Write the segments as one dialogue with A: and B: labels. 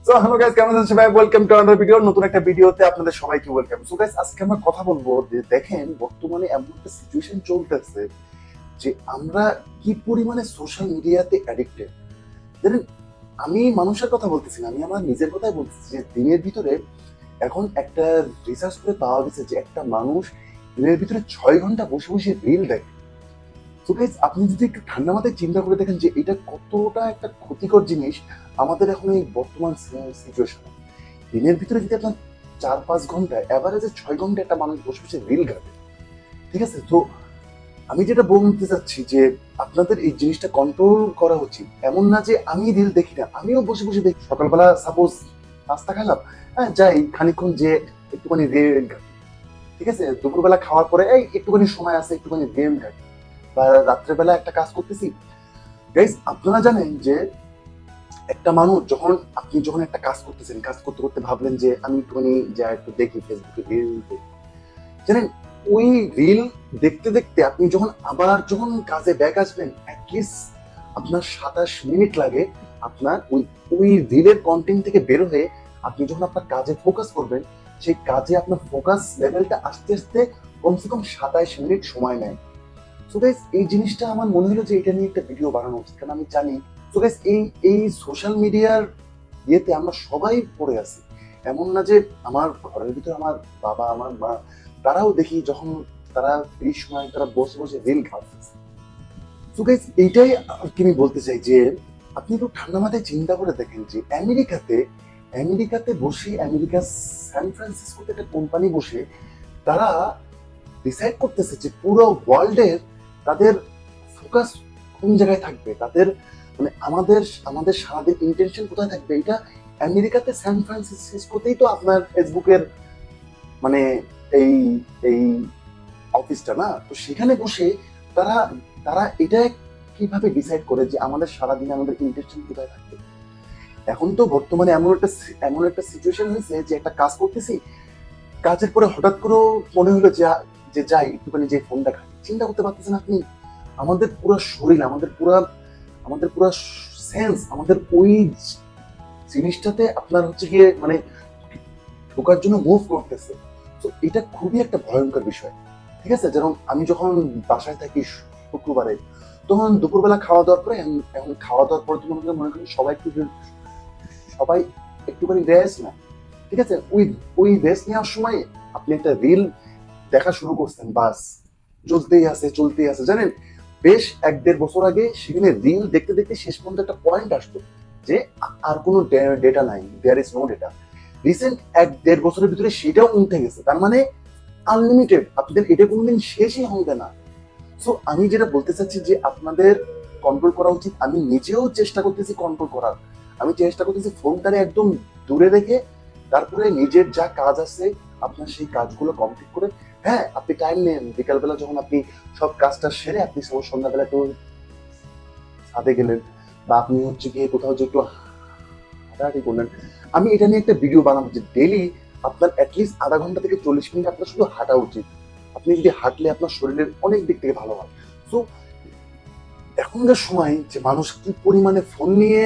A: So hello guys, কেমন আছেন সবাই? Welcome to another video. নতুন একটা ভিডিওতে আপনাদের সবাইকে ওয়েলকাম। সো গাইস, আজকে আমরা কথা বলবো যে দেখেন বর্তমানে এমন একটা সিচুয়েশন চলতেছে যে আমরা কি পরিমাণে সোশ্যাল মিডিয়াতে অ্যাডিক্টেড। জানেন, আমি মানুষের কথা বলতেছি না, আমি আমার নিজের কথাই বলতেছি যে দিনের ভিতরে এখন একটা রিসার্চ করে পাওয়া গেছে যে একটা মানুষ দিনের ভিতরে 6 ঘন্টা বসে বসে রিল দেখে। তো গাইস, আপনি যদি একটু ঠান্ডা মাথায় চিন্তা করে দেখেন যে এটা কতটা একটা ক্ষতিকর জিনিস আমাদের এখন এই বর্তমান সিচুয়েশনে। দিনের ভিতরে যদি আপনার 4-5 ঘন্টা, অ্যাভারেজে 6 ঘন্টা একটা মানুষ বসে বসে রিল ঘাটে, ঠিক আছে? তো আমি যেটা বলতে চাচ্ছি যে আপনাদের এই জিনিসটা কন্ট্রোল করা উচিত। এমন না যে আমি রিল দেখি না, আমিও বসে বসে দেখি। সকালবেলা সাপোজ নাস্তা খেলাম, হ্যাঁ যাই খানিকক্ষণ যে একটুখানি রিল ঘাটি, ঠিক আছে? দুপুরবেলা খাওয়ার পরে এই একটুখানি সময় আছে একটুখানি রিল ঘাটি, বা রাত্রেবেলা একটা কাজ করতেছি। গাইস, আপনারা জানেন যে একটা মানুষ যখন আপনি যখন একটা কাজ করতেছেন, কাজ করতে করতে ভাবলেন যে আমি একটুখানি যা একটু দেখি ফেসবুকে রিল দেখি, জানেন ওই রিল দেখতে দেখতে আপনি যখন কাজে ব্যাক আসবেন, অ্যাটলিস্ট আপনার 27 মিনিট লাগে আপনার ওই ওই রিলের কন্টেন্ট থেকে বের হয়ে আপনি যখন আপনার কাজে ফোকাস করবেন, সেই কাজে আপনার ফোকাস লেভেলটা আস্তে আস্তে কমসে কম 27 মিনিট সময় নেয়। সো গাইস, এই জিনিসটা আমার মনে হলো যে এটা নিয়ে একটা ভিডিও বানানো উচিত, কারণ আমি জানি সো গাইস এই এই সোশ্যাল মিডিয়ার ইয়েতে আমরা সবাই পড়ে আছি। এমন না যে আমার ঘরের ভিতরে আমার বাবা আমার মা তারাও দেখি যখন তারা এই সময় তারা বসে বসে রিল ঘাটতেছে। সো গাইস, এইটাই আর কি আমি বলতে চাই যে আপনি একটু ঠান্ডা মাথায় চিন্তা করে দেখেন যে আমেরিকাতে বসে, আমেরিকার সান ফ্রান্সিসকোতে একটা কোম্পানি বসে তারা ডিসাইড করতেছে যে পুরো ওয়ার্ল্ডের তাদের ফোকাস কোন জায়গায় থাকবে, তাদের মানে আমাদের আমাদের সারাদিন ইন্টেনশন কোথায় থাকবে। এটা আমেরিকাতে সান ফ্রান্সিসকোতেই তো আপনার ফেসবুকের মানে এই এই অফিসটা না, তো সেখানে বসে তারা তারা এটা কিভাবে ডিসাইড করে যে আমাদের সারাদিন আমাদের ইন্টেনশন কোথায় থাকবে। এখন তো বর্তমানে এমন একটা সিচুয়েশন হয়েছে যে একটা কাজ করতেছি, কাজের পরে হঠাৎ করে মনে হলো যে যে যাই একটুখানি যে ফোনটা ঘাঁটি। চিন্তা করতে পারতেছেন আপনি, আমাদের পুরো শরীর, আমাদের পুরো সেন্স আমাদের ওই জিনিসটাতে আপনার হচ্ছে গিয়ে মানে ঢোকার জন্য মুভ করতেছে। তো এটা খুবই একটা ভয়ঙ্কর বিষয়, ঠিক আছে? যেমন আমি যখন বাসায় থাকি শুক্রবারে, তখন দুপুরবেলা খাওয়া দাওয়ার পরে এখন খাওয়া দাওয়ার পরে তো মনে করি সবাই একটুখানি রেস্ট না, ঠিক আছে? ওই রেস্ট নেওয়ার সময় আপনি একটা রিল দেখা শুরু করছেন, বাস চলতেই আছে। জানেন, বেশ 1-1.5 বছর আগে সেখানে রিল দেখতে দেখতে শেষ পর্যন্ত একটা পয়েন্ট আসতো যে আর কোনো ডেটা নাই, there is no data. Recent 1-1.5 বছরের ভিতরে সেটাও উঠে গেছে, তার মানে আনলিমিটেড, আপনাদের এটা কোনোদিন শেষই হবে না। সো আমি যেটা বলতে চাচ্ছি যে আপনাদের কন্ট্রোল করা উচিত। আমি নিজেও চেষ্টা করতেছি কন্ট্রোল করার, আমি চেষ্টা করতেছি ফোনটারে একদম দূরে রেখে তারপরে নিজের যা কাজ আছে আপনার সেই কাজগুলো কমপ্লিট করে, হ্যাঁ আপনি টাইম নেন বিকালবেলা যখন আপনি সব কাজটা সেরে আপনি সন্ধ্যাবেলা একটু ছাদে গেলেন, বা আপনি হচ্ছে গিয়ে কোথাও যে একটু হাঁটাহাঁটি করলেন। আমি এটা নিয়ে একটা ভিডিও বানাবো যে ডেইলি আপনার অ্যাটলিস্ট আধা ঘন্টা থেকে 40 মিনিট আপনার শুধু হাঁটা উচিত। আপনি যদি হাঁটলে আপনার শরীরের অনেক দিক থেকে ভালো হয়। তো এখনকার সময় যে মানুষ কি পরিমাণে ফোন নিয়ে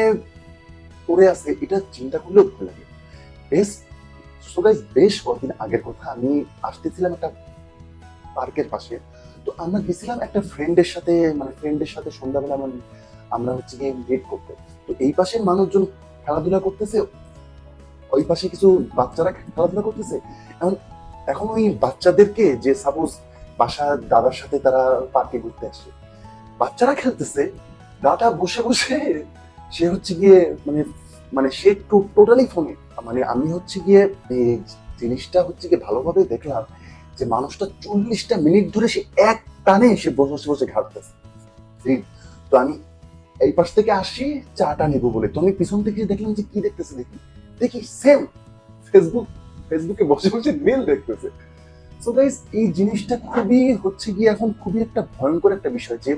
A: পড়ে আছে এটা চিন্তা করলেও ভয় লাগে। বেশ সো গাইস, বেশ কয়েকদিন আগের কথা, আমি আসতেছিলাম একটা পার্কের পাশে। তো আমরা গেছিলাম একটা ফ্রেন্ডের সাথে সন্ধ্যাবেলা আমরা হচ্ছে গিয়ে ডেট করতে। তো এই পাশের মানুষজন খেলাধুলা করতেছে, ওই পাশে কিছু বাচ্চারা খেলাধুলা করতেছে। এখন এখন ওই বাচ্চাদেরকে যে সাপোজ বাসার দাদার সাথে তারা পার্কে ঘুরতে আসে, বাচ্চারা খেলতেছে, দাদা বসে বসে সে হচ্ছে গিয়ে মানে মানে সে টোটালি ফোনে। মানে আমি হচ্ছে গিয়ে এই জিনিসটা হচ্ছে গিয়ে ভালোভাবে দেখলাম যে মানুষটা 40টা মিনিট ধরে সে এক টানে সে বসে বসে বসে ঘাটতেছে। তো আমি এই পাশ থেকে আসি চাটা নেবো বলে, তো আমি পিছন থেকে দেখলাম যে কি দেখতেছে, দেখি সেম ফেসবুকে বসে বসে রিল দেখতেছে। সো গাইস, এই জিনিসটা খুবই হচ্ছে গিয়ে এখন খুবই একটা ভয়ঙ্কর একটা বিষয় যে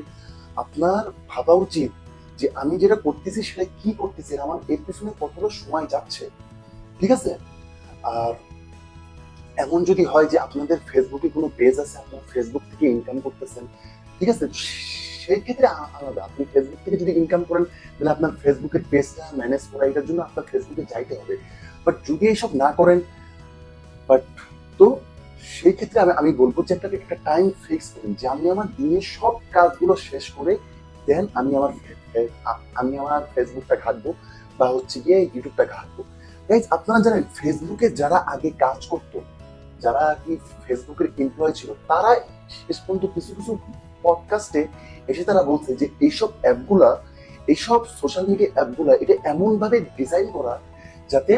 A: আপনার ভাবা উচিত যে আমি যেটা করতেছি সেটা কি করতেছি, আমার এর পিছনে কতটা সময় যাচ্ছে, ঠিক আছে? আর এমন যদি হয় যে আপনাদের ফেসবুকে কোনো পেজ আছে, আপনার ফেসবুক থেকে ইনকাম করতেছেন, ঠিক আছে, সেই ক্ষেত্রে আলাদা। আপনি ফেসবুক থেকে যদি ইনকাম করেন তাহলে আপনার ফেসবুকের পেজটা ম্যানেজ করা, এটার জন্য আপনার ফেসবুকে যাইতে হবে। বাট যদি এইসব না করেন, বাট তো সেই ক্ষেত্রে আমি বলবো যে একটা টাইম ফিক্স করুন যে আমি আমার দিনের সব কাজগুলো শেষ করে দেন আমি আমার ফেসবুকটা ঘাঁটবো বা হচ্ছে গিয়ে ইউটিউবটা ঘাঁটবো। গাইজ আপনারা জানেন ফেসবুকে যারা আগে কাজ করতো, যারা কি ফেসবুকের এমপ্লয় ছিল, তারা শেষ পর্যন্ত কিছু কিছু পডকাস্টে এসে তারা বলছে যে এইসব অ্যাপগুলা, এইসব সোশ্যাল মিডিয়া অ্যাপগুলা এটা এমন ভাবে ডিজাইন করা যাতে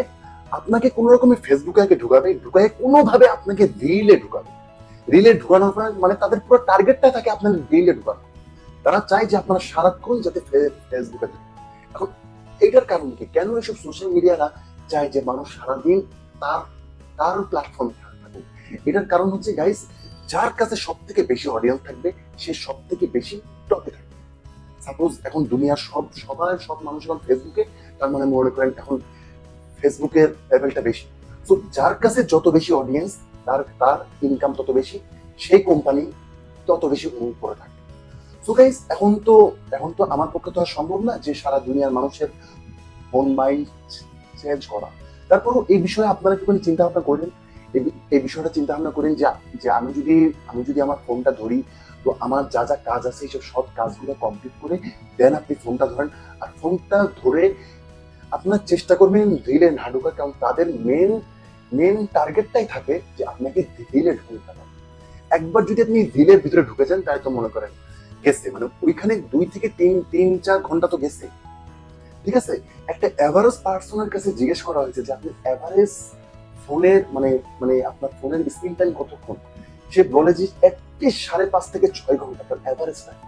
A: আপনাকে কোন রকমের ফেসবুকে আগে ঢুকায় কোনোভাবে আপনাকে রিলে ঢুকানোর মানে তাদের পুরো টার্গেটটা থাকে আপনার রিলে ঢুকানো। তারা চায় যে আপনারা সারাক্ষণ যাতে ফেসবুকে থাকে। এখন এইটার কারণ কি, কেন এইসব সোশ্যাল মিডিয়ারা চায় যে মানুষ সারাদিন তার তার প্ল্যাটফর্মে থাকুক? এটার কারণ হচ্ছে গাইস, যার কাছে সব থেকে বেশি অডিয়েন্স থাকবে সে সব থেকে বেশি টপে থাকবে। সাপোজ এখন দুনিয়ার সব মানুষ এখন ফেসবুকে, তার মানে মনে করেন এখন ফেসবুকের লেভেলটা বেশি। তো যার কাছে যত বেশি অডিয়েন্স, তার ইনকাম তত বেশি, সেই কোম্পানি তত বেশি উপরে থাকে। সো গাইস এখন তো আমার পক্ষে তো আর সম্ভব না যে সারা দুনিয়ার মানুষের মন মাইন্ড চেঞ্জ করা। তারপরও এই বিষয়ে আপনারা একটুখানি চিন্তা ভাবনা করেন, এই বিষয়টা চিন্তা ভাবনা করেন যে আমি যদি আমার ফোনটা ধরি, তো আমার যা যা কাজ আছে এইসব সব কাজগুলো কমপ্লিট করে দেন আপনি ফোনটা ধরেন। আর ফোনটা ধরে আপনার চেষ্টা করবেন রিলে না ঢোকার, কারণ তাদের মেন টার্গেটটাই থাকে যে আপনাকে রিলে ঢুকতে হবে। একবার যদি আপনি রিলের ভিতরে ঢুকে যান তাই তো মনে করেন গেছে, মানে ওইখানে 2 থেকে 3-4 ঘন্টা তো গেছে। ঠিক আছে, একটা এভারেজ পার্সনের কাছে জিজ্ঞেস করা হয়েছে যে আপনি এভারেজ ফোনের মানে আপনার ফোনের স্ক্রিন টাইম কতক্ষণ, সে বলে যে অ্যাটলিস্ট 5.5 থেকে 6 ঘন্টা তার এভারেজ টাইম।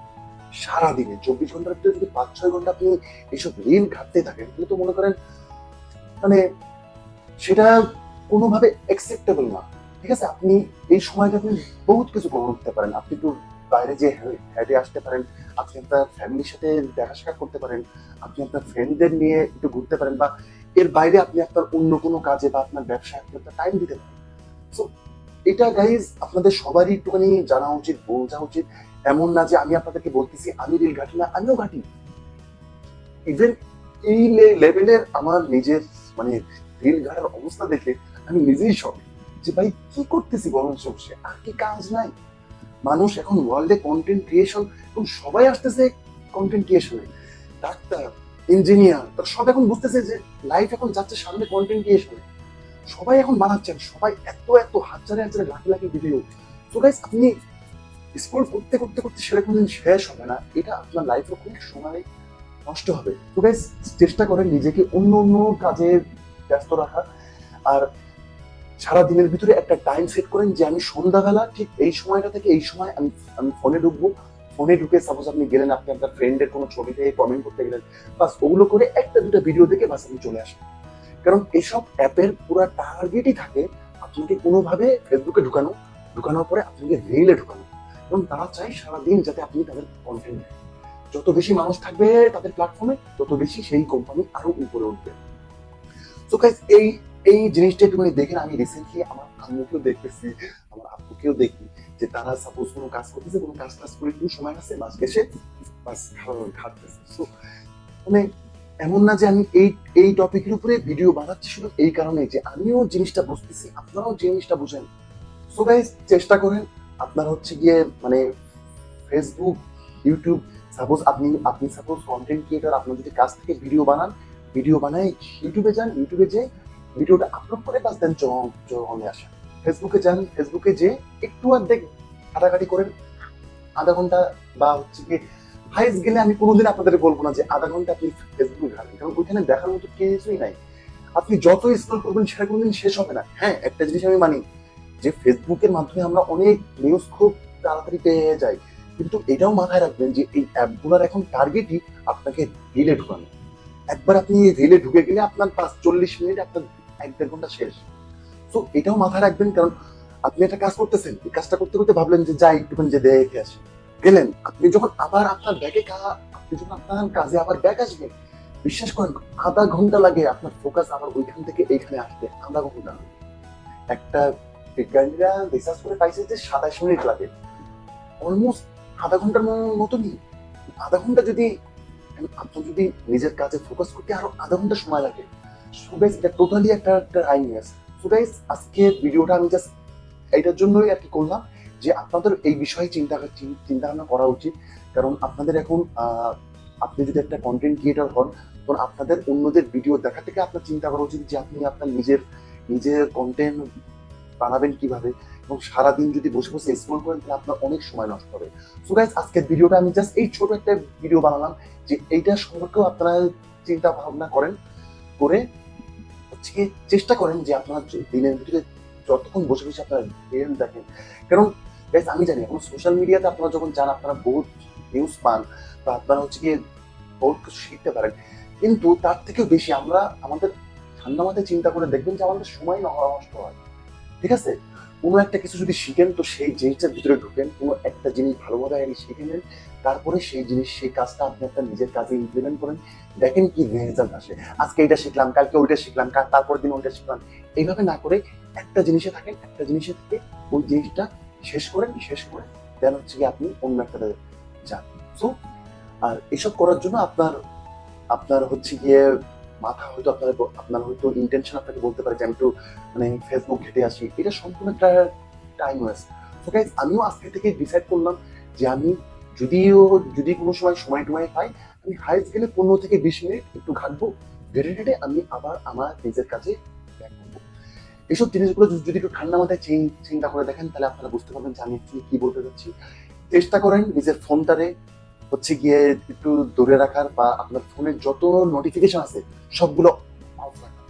A: সারাদিনে 24 ঘন্টার ভিতরে যদি 5-6 ঘন্টা আপনি এইসব রিল ঘাটতে থাকেন তাহলে তো মনে করেন মানে সেটা কোনোভাবে অ্যাকসেপ্টেবল না। ঠিক আছে, আপনি এই সময়টা আপনি বহুত কিছু করতে পারেন। আপনি একটু বাইরে যে হেঁটে আসতে পারেন, আপনি আপনার ফ্যামিলির সাথে দেখা সাক্ষাৎ করতে পারেন, আপনি আপনার ফ্রেন্ডদের নিয়ে একটু ঘুরতে পারেন, বা এর বাইরে আপনি আপনার অন্য কোনো কাজে বা আপনার ব্যবসায় আপনি আপনার টাইম দিতে পারেন। সো এটা গাইজ আপনাদের সবারই একটুখানি জানা উচিত, বোঝা উচিত। এমন না যে আমি আপনাদেরকে বলতেছি আমি রিল ঘাটি না, আমিও ঘাটি। ইভেন এই লেভেলের আমার নিজের মানে রিল ঘাটার অবস্থা দেখে আমি নিজেই শক যে ভাই কি করতেছি বরঞ্চ বসে, আর কি কাজ নাই? মানুষ এখন ওয়ার্ল্ডে কন্টেন্ট ক্রিয়েশন, এবং সবাই আসতেছে কন্টেন্ট ক্রিয়েশনে। ডাক্তার, ইঞ্জিনিয়ার, তারা সব এখন বুঝতেছে যে লাইফ এখন যাচ্ছে সামনে কন্টেন্ট ক্রিয়েশনে। সবাই এখন বানাচ্ছেন, সবাই এত হাজারে লাখে লাখে ভিডিও। তো গাইস আপনি স্ক্রল করতে করতে করতে সেটা কোনদিন শেষ হবে না, এটা আপনার লাইফে খুব সময় নষ্ট হবে। তো গাইস চেষ্টা করেন নিজেকে অন্য কাজে ব্যস্ত রাখা, আর সারা দিনের ভিতরে একটা টাইম সেট করেন যে আমি সন্ধ্যাবেলা ঠিক এই সময়টা থেকে এই সময় আমি ফোনে ঢুকবো। ফোনে ঢুকে সাপোজ আপনি গেলেন, আপনি আপনার ফ্রেন্ডের কোনো ছবি থেকে কমেন্ট করতে গেলেন, বাস ওগুলো করে 1-2টা ভিডিও দেখে বাস আপনি চলে আসেন। কারণ এসব অ্যাপের পুরো টার্গেটই থাকে আপনাকে কোনোভাবে ফেসবুকে ঢুকানোর পরে আপনাকে রিলে ঢুকানো, এবং তারা চায় সারাদিন যাতে আপনি তাদের কন্টেন্ট দেন। যত বেশি মানুষ থাকবে তাদের প্ল্যাটফর্মে তত বেশি সেই কোম্পানি আরো উপরে উঠবে। তো গাইস এই জিনিসটা একটুখানি দেখেন। আমি রিসেন্টলি আমার আম্মুকেও দেখতেছি, আমার আব্বুকেও দেখি যে তারা সাপোজ কোনো কাজ করতেছে, কোনো কাজ করে একটু সময় আছে, বাস এসে বাস ঘাটতেছে। সো মানে এমন না যে আমি এই টপিকের উপরে ভিডিও বানাচ্ছি শুধু এই কারণে যে আমিও জিনিসটা বুঝতেছি, আপনারাও জিনিসটা বুঝেন। সো গাইস চেষ্টা করেন আপনার হচ্ছে গিয়ে মানে ফেসবুক, ইউটিউব, সাপোজ আপনি সাপোজ কন্টেন্ট ক্রিয়েটর, আপনার যদি কাজ থেকে ভিডিও বানায় ইউটিউবে যান, ইউটিউবে যে ভিডিওটা আপলোড করে বাস দেন চলে আসেন। ফেসবুকে যে একটু অর্ধেক ঘাটাঘাটি করেন, আধা ঘন্টা বা হচ্ছে কি হাইস্ট গেলে আমি কোনোদিন আপনাদের বলবো না যে আধা ঘন্টা আপনি ফেসবুকে ঘাটেন, কারণ ওইখানে দেখার মতো কিছুই নাই। আপনি যত স্ক্রল করবেন সেটা কোনোদিন শেষ হবে না। হ্যাঁ, একটা জিনিস আমি মানি যে ফেসবুকের মাধ্যমে আমরা অনেক নিউজ খুব তাড়াতাড়ি পেয়ে যাই, কিন্তু এটাও মাথায় রাখবেন যে এই অ্যাপগুলোর এখন টার্গেটই আপনাকে রিলে ঢুকানো। একবার আপনি রিলে ঢুকে গেলে আপনার 40 মিনিট, আপনার 1-1.5 ঘন্টা শেষ। তো এটাও মাথায় রাখবেন, কারণ আপনি একটা কাজ করতেছেন, এই কাজটা করতে করতে ভাবলেন যে যাই একটুখানি যে দেখে আসি, গেলেন, আপনি যখন আবার আপনার কাজে আবার ব্যাক আসবেন, বিশ্বাস করেন আধা ঘন্টা লাগে আপনার ফোকাস আবার ওইখান থেকে এইখানে আসতে, আধা ঘন্টা। একটা বিজ্ঞানীরা রিসার্চ করে পাইছে যে 27 মিনিট লাগে, অলমোস্ট আধা ঘন্টার মতনই। আধা ঘন্টা যদি আপনার যদি নিজের কাজে ফোকাস করতে আরো আধা ঘন্টা সময় লাগে, সো গাইস এটা টোটালি একটা আইনিয়াস। সো গাইস আজকে ভিডিওটা আমি জাস্ট এইটার জন্যই আর কি করলাম যে আপনাদের এই বিষয়ে চিন্তা ভাবনা করা উচিত। কারণ আপনাদের এখন আপনি যদি একটা কন্টেন্ট ক্রিয়েটর হন, তখন আপনাদের অন্যদের ভিডিও দেখা থেকে আপনার চিন্তা করা উচিত যে আপনি আপনার নিজের কন্টেন্ট বানাবেন কিভাবে, এবং সারাদিন যদি বসে বসে স্ক্রল করেন তাহলে আপনার অনেক সময় নষ্ট হবে। সো গাইস আজকের ভিডিওটা আমি জাস্ট এই ছোট একটা ভিডিও বানালাম যে এইটা সম্পর্কেও আপনারা চিন্তা ভাবনা করে হচ্ছে গিয়ে চেষ্টা করেন যে আপনার দিনের ভিতরে যতক্ষণ বসে বসে আপনারা রিল দেখেন। কারণ গাইস আমি জানি এখন সোশ্যাল মিডিয়াতে আপনারা যখন যান আপনারা বহুত নিউজ পান বা আপনারা হচ্ছে গিয়ে বহুত কিছু শিখতে পারেন, কিন্তু তার থেকেও বেশি আমরা আমাদের ঠান্ডা মাথায় চিন্তা করে দেখবেন যে আমাদের সময় নষ্ট হয়। ঠিক আছে, কোনো একটা কিছু যদি শিখেন তো সেই জিনিসটার ভিতরে ঢুকেন, কোনো একটা জিনিস ভালোভাবে আগে শিখে নেন, তারপরে সেই কাজটা আপনি একটা নিজের কাজে ইমপ্লিমেন্ট করেন, দেখেন কি রেজাল্ট আসে। আজকে এটা শিখলাম, কালকে ওইটা শিখলাম, তারপর দিন ওইটা শিখলাম, এইভাবে না করে একটা জিনিসে থাকেন, একটা জিনিসে থেকে ওই জিনিসটা শেষ করে দেন হচ্ছে কি আপনি অন্য একটা যান। সো আর এসব করার জন্য আপনার হচ্ছে গিয়ে মাথা হয়তো আপনার হয়তো ইন্টেনশন আপনাকে বলতে পারে যে আমি একটু মানে ফেসবুক ঘেটে আসি, এটা সম্পূর্ণ একটা টাইম ওয়েস্ট। সো গাইস আমিও আজকে থেকে ডিসাইড করলাম যে আমি যদি কোনো সময় টুমাই পাই, আমি হাইস্ট গেলে 15 থেকে 20 মিনিট একটু ঘাটবো, ঘেটে আমি আবার আমার নিজের কাজে ব্যাক করবো। এইসব জিনিসগুলো যদি একটু ঠান্ডা মাথায় চিন্তা করে দেখেন তাহলে আপনারা বুঝতে পারবেন যে আমি অ্যাকচুয়ালি কি বলতে চাচ্ছি। চেষ্টা করেন নিজের ফোনটারে হচ্ছে গিয়ে একটু দূরে রাখার, বা আপনার ফোনের যত নোটিফিকেশন আছে সবগুলো অফ রাখার।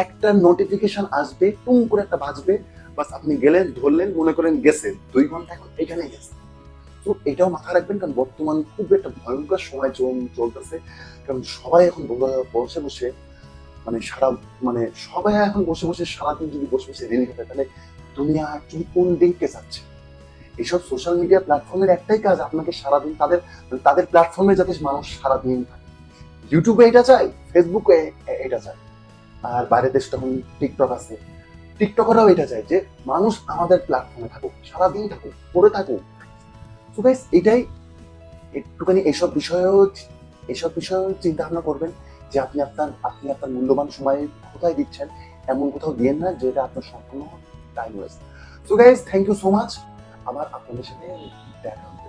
A: একটা নোটিফিকেশন আসবে, টুং করে একটা বাজবে, বাস আপনি গেলেন ধরলেন, মনে করেন গেছে 2 ঘন্টা এখন এখানে গেছে। তো এটাও মাথায় রাখবেন, কারণ বর্তমান খুব একটা ভয়ঙ্কর সময় চলতেছে। কারণ সবাই এখন বসে বসে সবাই এখন বসে বসে সারাদিন যদি বসে বসে রিল খেতে, তাহলে দুনিয়া অ্যাকচুয়ালি কোন দিকে যাচ্ছে। এইসব সোশ্যাল মিডিয়া প্ল্যাটফর্মের একটাই কাজ, আপনাকে সারাদিন তাদের প্ল্যাটফর্মে যাতে মানুষ সারাদিন থাকে। ইউটিউবে এটা চায়, ফেসবুকে এটা চায়, আর বাইরের দেশে তখন টিকটক আছে, টিকটকরাও এটা চায় যে মানুষ আমাদের প্ল্যাটফর্মে থাকুক, সারাদিন থাকুক, পড়ে থাকুক। তো গাইস এটাই একটুখানি এইসব বিষয়েও চিন্তা ভাবনা করবেন যে আপনি আপনার মূল্যবান সময় কোথায় দিচ্ছেন, এমন কোথাও দিয়েন না যেটা আপনার সম্পূর্ণ time waste. So guys thank you so much, আবার আপনাদের সাথে দেখা হবে।